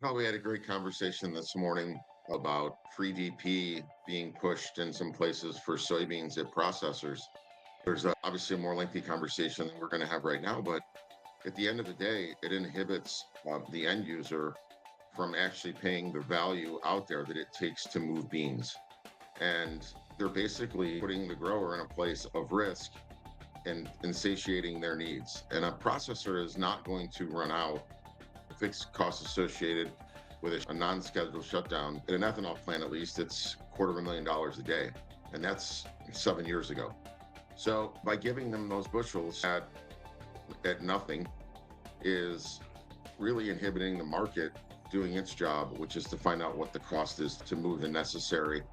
Probably had a great conversation this morning about free DP being pushed in some places for soybeans at processors. There's obviously a more lengthy conversation than we're going to have right now, but at the end of the day, it inhibits the end user from actually paying the value out there that it takes to move beans. And they're basically putting the grower in a place of risk and satiating their needs. And a processor is not going to run out fixed costs associated with a non-scheduled shutdown. At an ethanol plant, at least, it's $250,000 a day, and that's 7 years ago. So by giving them those bushels at nothing is really inhibiting the market doing its job, which is to find out what the cost is to move the necessary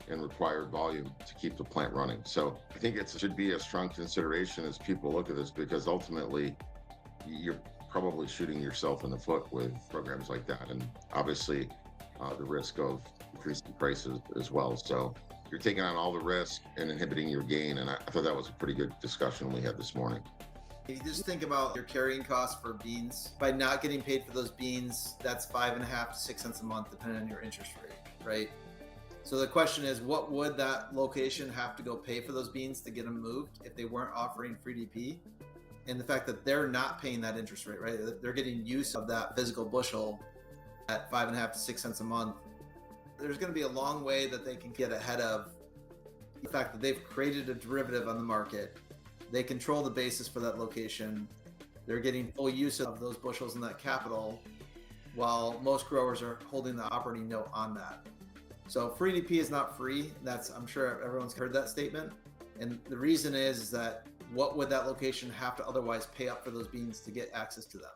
and required volume to keep the plant running. So I think it should be a strong consideration as people look at this, because ultimately you're probably shooting yourself in the foot with programs like that. And obviously, the risk of increasing prices as well. So you're taking on all the risk and inhibiting your gain. And I thought that was a pretty good discussion we had this morning. You just think about your carrying costs for beans. By not getting paid for those beans, that's 5.5 to 6 cents a month, depending on your interest rate, right? So the question is, what would that location have to go pay for those beans to get them moved if they weren't offering free DP? And the fact that they're not paying that interest rate, right? They're getting use of that physical bushel at 5.5 to 6 cents a month. There's going to be a long way that they can get ahead of the fact that they've created a derivative on the market. They control the basis for that location. They're getting full use of those bushels and that capital, while most growers are holding the operating note on that. So free DP is not free. I'm sure everyone's heard that statement. And the reason is that what would that location have to otherwise pay up for those beans to get access to them?